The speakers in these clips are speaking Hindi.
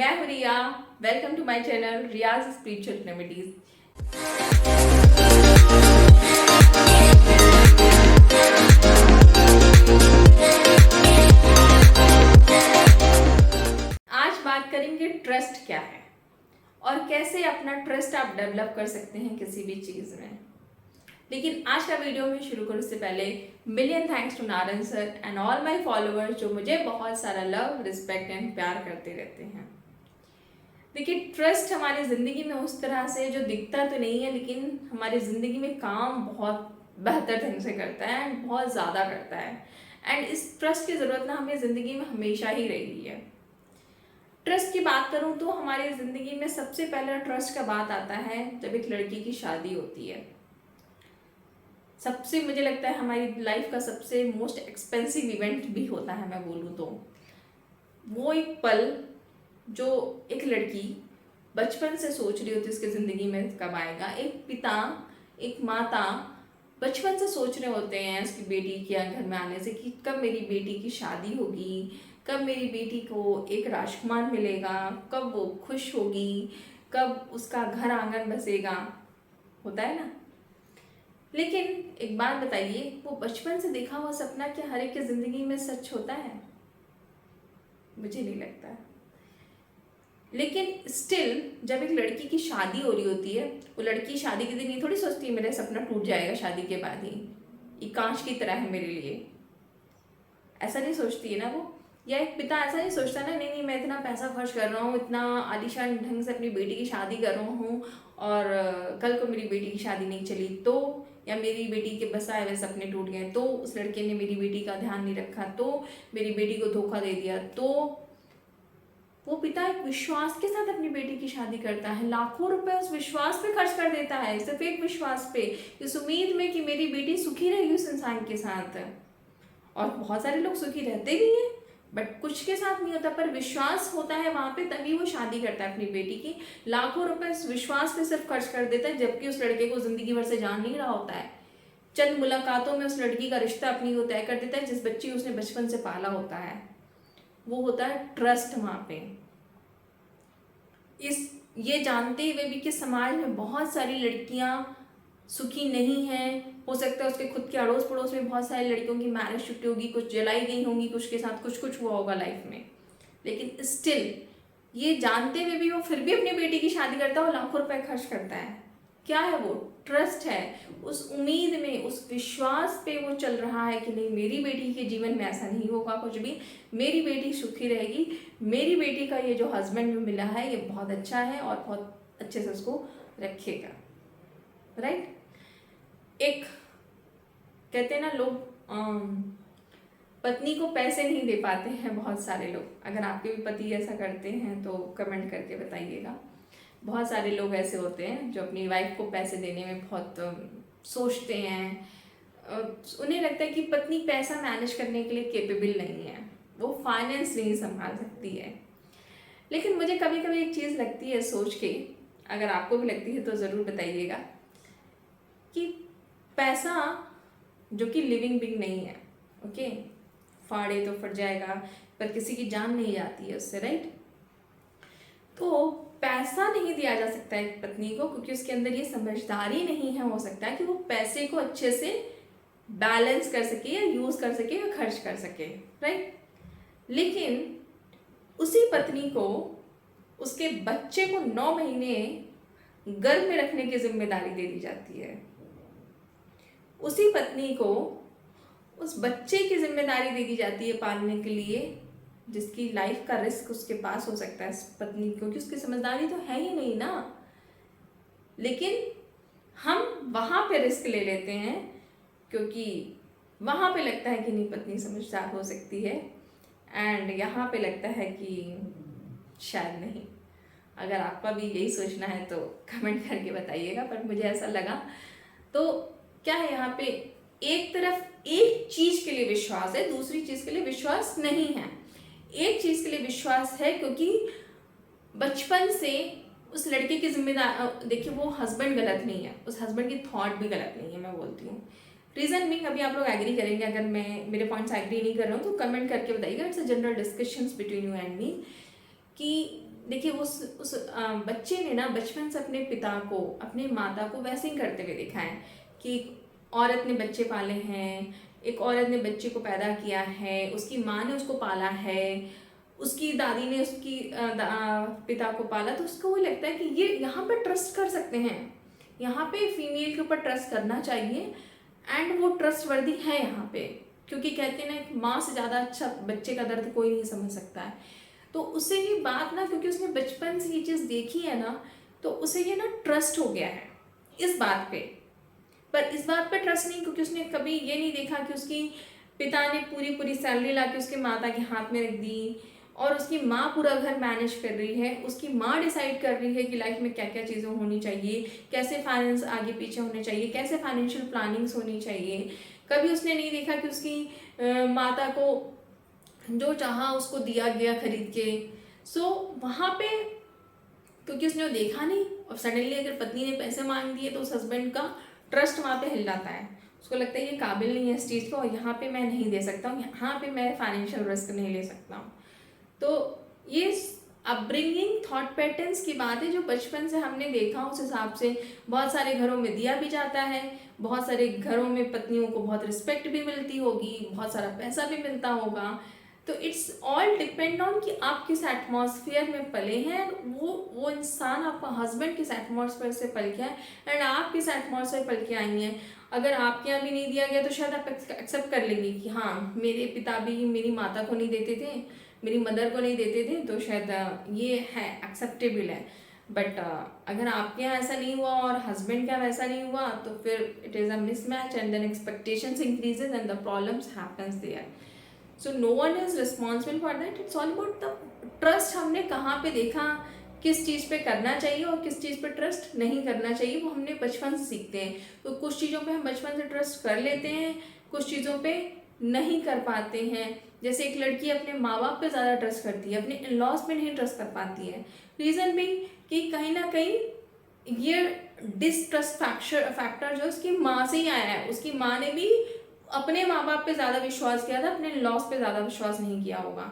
मैं हूँ Riya. Welcome to my channel Riyaz spiritual remedies. आज बात करेंगे ट्रस्ट क्या है और कैसे अपना ट्रस्ट आप डेवलप कर सकते हैं किसी भी चीज़ में। लेकिन आज का वीडियो में शुरू करने से पहले million thanks to Narayan sir and all my followers जो मुझे बहुत सारा लव, रिस्पेक्ट एंड प्यार करते रहते हैं। देखिए, ट्रस्ट हमारी ज़िंदगी में उस तरह से जो दिखता तो नहीं है, लेकिन हमारी ज़िंदगी में काम बहुत बेहतर ढंग से करता है एंड बहुत ज़्यादा करता है। एंड इस ट्रस्ट की ज़रूरत ना हमें ज़िंदगी में हमेशा ही रही है। ट्रस्ट की बात करूँ तो हमारी ज़िंदगी में सबसे पहला ट्रस्ट का बात आता है जब एक लड़की की शादी होती है। सबसे मुझे लगता है हमारी लाइफ का सबसे मोस्ट एक्सपेंसिव इवेंट भी होता है, मैं बोलूँ तो। वो एक पल जो एक लड़की बचपन से सोच रही होती है उसकी ज़िंदगी में कब आएगा। एक पिता, एक माता बचपन से सोच रहे होते हैं उसकी बेटी के घर में आने से कि कब मेरी बेटी की शादी होगी, कब मेरी बेटी को एक राजकुमार मिलेगा, कब वो खुश होगी, कब उसका घर आंगन बसेगा, होता है ना। लेकिन एक बात बताइए, वो बचपन से देखा हुआ सपना क्या हर एक की ज़िंदगी में सच होता है? मुझे नहीं लगता। लेकिन स्टिल जब एक लड़की की शादी हो रही होती है, वो लड़की शादी के दिन ये थोड़ी सोचती है मेरा सपना टूट जाएगा शादी के बाद ही, ये कांच की तरह है मेरे लिए, ऐसा नहीं सोचती है ना वो। या एक पिता ऐसा नहीं सोचता ना, नहीं नहीं मैं इतना पैसा खर्च कर रहा हूँ, इतना आलीशान ढंग से अपनी बेटी की शादी कर रहा हूँ और कल को मेरी बेटी की शादी नहीं चली तो, या मेरी बेटी के बसाए हुए सपने टूट गए तो, उस लड़के ने मेरी बेटी का ध्यान नहीं रखा तो, मेरी बेटी को धोखा दे दिया तो। वो पिता एक विश्वास के साथ अपनी बेटी की शादी करता है, लाखों रुपए उस विश्वास पे खर्च कर देता है, सिर्फ एक विश्वास पे, इस उम्मीद में कि मेरी बेटी सुखी रहेगी उस इंसान के साथ। और बहुत सारे लोग सुखी रहते भी हैं, बट कुछ के साथ नहीं होता, पर विश्वास होता है वहां पे, तभी वो शादी करता है अपनी बेटी की। लाखों रुपए उस विश्वास पे सिर्फ खर्च कर देता है, जबकि उस लड़के को जिंदगी भर से जान नहीं रहा होता है। चंद मुलाकातों में उस लड़की का रिश्ता अपनी वो तय कर देता है जिस बच्ची उसने बचपन से पाला होता है। वो होता है ट्रस्ट वहां पे। इस ये जानते हुए भी कि समाज में बहुत सारी लड़कियां सुखी नहीं हैं, हो सकता है उसके खुद के अड़ोस पड़ोस में बहुत सारी लड़कियों की मैरिज छुट्टी होगी, कुछ जलाई गई होंगी, कुछ के साथ कुछ कुछ हुआ होगा लाइफ में, लेकिन स्टिल ये जानते हुए भी वो फिर भी अपनी बेटी की शादी करता है और लाखों रुपए खर्च करता है। क्या है वो? ट्रस्ट है। उस उम्मीद में, उस विश्वास पे वो चल रहा है कि नहीं मेरी बेटी के जीवन में ऐसा नहीं होगा कुछ भी, मेरी बेटी सुखी रहेगी, मेरी बेटी का ये जो हस्बैंड मिला है ये बहुत अच्छा है और बहुत अच्छे से उसको रखेगा। राइट। एक कहते हैं ना लोग, पत्नी को पैसे नहीं दे पाते हैं बहुत सारे लोग। अगर आपके भी पति ऐसा करते हैं तो कमेंट करके बताइएगा। बहुत सारे लोग ऐसे होते हैं जो अपनी वाइफ को पैसे देने में बहुत सोचते हैं। उन्हें लगता है कि पत्नी पैसा मैनेज करने के लिए केपेबल नहीं है, वो फाइनेंस नहीं संभाल सकती है। लेकिन मुझे कभी कभी एक चीज़ लगती है सोच के, अगर आपको भी लगती है तो ज़रूर बताइएगा, कि पैसा जो कि लिविंग बिंग नहीं है, ओके, फाड़े तो फट जाएगा पर किसी की जान नहीं जाती है उससे, राइट। तो पैसा नहीं दिया जा सकता है एक पत्नी को क्योंकि उसके अंदर ये समझदारी नहीं है, हो सकता है कि वो पैसे को अच्छे से बैलेंस कर सके या यूज कर सके या खर्च कर सके, राइट। लेकिन उसी पत्नी को उसके बच्चे को 9 महीने गर्भ में रखने की जिम्मेदारी दे दी जाती है। उसी पत्नी को उस बच्चे की जिम्मेदारी दे दी जाती है पालने के लिए, जिसकी लाइफ का रिस्क उसके पास हो सकता है इस पत्नी, क्योंकि उसकी समझदारी तो है ही नहीं ना। लेकिन हम वहाँ पे रिस्क ले लेते हैं क्योंकि वहाँ पे लगता है कि नहीं पत्नी समझदार हो सकती है, एंड यहाँ पे लगता है कि शायद नहीं। अगर आपका भी यही सोचना है तो कमेंट करके बताइएगा, पर मुझे ऐसा लगा। तो क्या है, यहाँ पे एक तरफ एक चीज के लिए विश्वास है, दूसरी चीज के लिए विश्वास नहीं है। एक चीज के लिए विश्वास है क्योंकि बचपन से उस लड़के की जिम्मेदार, देखिए वो हस्बैंड गलत नहीं है, उस हस्बैंड की थॉट भी गलत नहीं है, मैं बोलती हूँ। रीजन भी अभी आप लोग एग्री करेंगे, अगर मैं मेरे पॉइंट्स एग्री नहीं कर रहा हूँ तो कमेंट करके बताइएगा। It's a general discussions between you and me, कि देखिए उस बच्चे ने ना बचपन से अपने पिता को, अपने माता को वैसे ही करते हुए देखा है कि औरत ने बच्चे पाले हैं, एक औरत ने बच्चे को पैदा किया है, उसकी माँ ने उसको पाला है, उसकी दादी ने उसकी पिता को पाला, तो उसको वो लगता है कि ये यहाँ पे ट्रस्ट कर सकते हैं, यहाँ पे फीमेल के ऊपर ट्रस्ट करना चाहिए, एंड वो ट्रस्ट वर्दी है यहाँ पे, क्योंकि कहते हैं ना एक माँ से ज़्यादा अच्छा बच्चे का दर्द कोई नहीं समझ सकता है। तो उसे ये बात ना, क्योंकि उसने बचपन से ये चीज़ देखी है ना, तो उसे ये ना ट्रस्ट हो गया है इस बात पे। पर इस बात पे ट्रस्ट नहीं, क्योंकि उसने कभी ये नहीं देखा कि उसकी पिता ने पूरी पूरी सैलरी ला के उसके माता के हाथ में रख दी, और उसकी माँ पूरा घर मैनेज कर रही है, उसकी माँ डिसाइड कर रही है कि लाइफ में क्या क्या चीज़ें होनी चाहिए, कैसे फाइनेंस आगे पीछे होने चाहिए, कैसे फाइनेंशियल प्लानिंग्स होनी चाहिए। कभी उसने नहीं देखा कि उसकी माता को जो चाहा उसको दिया गया खरीद के। सो वहाँ पे क्योंकि उसने वो देखा नहीं, और सडनली अगर पत्नी ने पैसे मांग दिए तो उस हस्बैंड का ट्रस्ट वहाँ पे हिल जाता है, उसको लगता है ये काबिल नहीं है इस चीज़ को, और यहाँ पे मैं नहीं दे सकता हूँ, यहाँ पे मैं फाइनेंशियल रिस्क नहीं ले सकता हूँ। तो ये अपब्रिंगिंग थॉट पैटर्न्स की बात है जो बचपन से हमने देखा, उस हिसाब से बहुत सारे घरों में दिया भी जाता है, बहुत सारे घरों में पत्नियों को बहुत रिस्पेक्ट भी मिलती होगी, बहुत सारा पैसा भी मिलता होगा। तो इट्स ऑल डिपेंड ऑन कि आप किस एटमॉस्फेयर में पले हैं, वो इंसान आपका हस्बैंड किस एटमॉस्फेयर से पल के है, एंड आप किस एटमॉस्फेयर पल के आई हैं। अगर आपके यहाँ भी नहीं दिया गया तो शायद आप एक्सेप्ट कर लेंगे कि हाँ मेरे पिता भी मेरी माता को नहीं देते थे, मेरी मदर को नहीं देते थे, तो शायद ये है एक्सेप्टेबल है। बट अगर आपके यहाँ ऐसा नहीं हुआ और हस्बैंड का वैसा नहीं हुआ, तो फिर it is a mismatch, and then expectations increases and the problems happens there. So no one is responsible for that, it's all about the trust. हमने कहाँ पे देखा किस चीज़ पे करना चाहिए और किस चीज़ पे ट्रस्ट नहीं करना चाहिए, वो हमने बचपन से सीखते हैं। तो कुछ चीज़ों पे हम बचपन से ट्रस्ट कर लेते हैं, कुछ चीज़ों पे नहीं कर पाते हैं। जैसे एक लड़की अपने माँ बाप पे ज़्यादा ट्रस्ट करती है, अपने इन लॉज पे नहीं ट्रस्ट कर पाती है। रीज़न भी कि कहीं ना कहीं ये डिसट्रस्ट फैक्टर जो उसकी माँ से ही आया है। उसकी माँ ने भी अपने माँ बाप पे ज़्यादा विश्वास किया था, अपने लॉस पे ज़्यादा विश्वास नहीं किया होगा।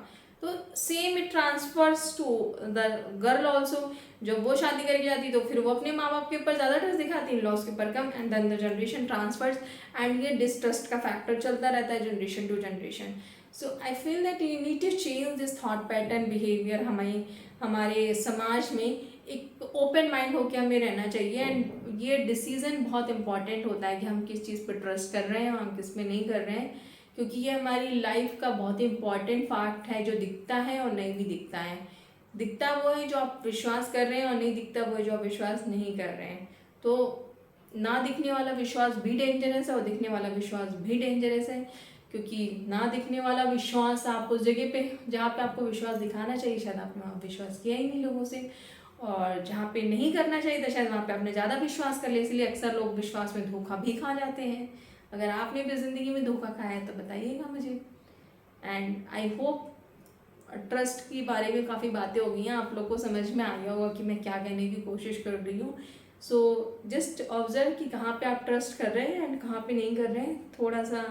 तो same it transfers to the girl also. जब वो शादी करके जाती तो फिर वो अपने माँ बाप के ऊपर ज़्यादा ट्रस्ट दिखाती है, लॉस के ऊपर कम, and then the generation transfers, and ये डिसट्रस्ट का फैक्टर चलता रहता है generation to generation. So I feel that you need to change this thought pattern behaviour. हमारे समाज में एक ओपन माइंड होकर हमें रहना चाहिए, एंड ये डिसीजन बहुत इंपॉर्टेंट होता है कि हम किस चीज़ पर ट्रस्ट कर रहे हैं और हम किस में नहीं कर रहे हैं, क्योंकि ये हमारी लाइफ का बहुत ही इंपॉर्टेंट फैक्ट है जो दिखता है और नहीं भी दिखता है। दिखता वो है जो आप विश्वास कर रहे हैं, और नहीं दिखता वो है जो आप विश्वास नहीं कर रहे हैं। तो ना दिखने वाला विश्वास भी डेंजरस है और दिखने वाला विश्वास भी डेंजरस है, क्योंकि ना दिखने वाला विश्वास आप उस जगह पे जहाँ पे आपको विश्वास दिखाना चाहिए शायद आपने वहाँ विश्वास किया ही नहीं लोगों से, और जहाँ पे नहीं करना चाहिए था शायद वहाँ पे आपने ज़्यादा विश्वास कर लिया। इसलिए अक्सर लोग विश्वास में धोखा भी खा जाते हैं। अगर आपने भी ज़िंदगी में धोखा खाया है तो बताइएगा मुझे। एंड आई होप ट्रस्ट के बारे में काफ़ी बातें हो गई हैं, आप लोग को समझ में आ गया होगा कि मैं क्या कहने की कोशिश कर रही हूँ। सो जस्ट ऑब्जर्व कि कहाँ पे आप ट्रस्ट कर रहे हैं एंड कहाँ पे नहीं कर रहे हैं। थोड़ा सा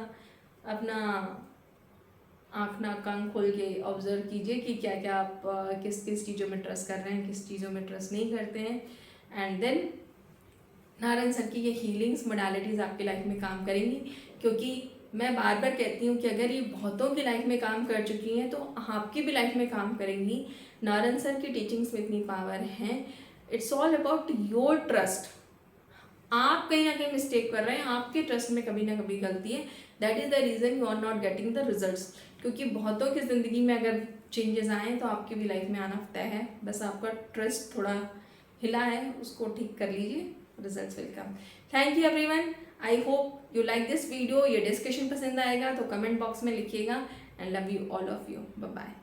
अपना आँख नाक कान खोल के ऑब्जर्व कीजिए कि क्या क्या आप किस किस चीज़ों में ट्रस्ट कर रहे हैं, किस चीज़ों में ट्रस्ट नहीं करते हैं। एंड देन नारायण सर की ये हीलिंग्स मोडालिटीज़ आपकी लाइफ में काम करेंगी, क्योंकि मैं बार बार कहती हूँ कि अगर ये बहुतों की लाइफ में काम कर चुकी हैं तो आपकी भी लाइफ में काम करेंगी। नारायण सर की टीचिंग्स में इतनी पावर है। It's all about your trust. आप कहीं ना कहीं मिस्टेक कर रहे हैं, आपके ट्रस्ट में कभी ना कभी गलती है। That is the reason you are not getting the results. क्योंकि बहुतों की ज़िंदगी में अगर चेंजेस आए तो आपकी भी लाइफ में आना तय है। बस आपका ट्रस्ट थोड़ा हिला है, उसको ठीक कर लीजिए, results will come. Thank you everyone. I hope you like this video. ये डिस्कशन पसंद आएगा तो कमेंट बॉक्स में लिखिएगा। And love you all of you. Bye bye.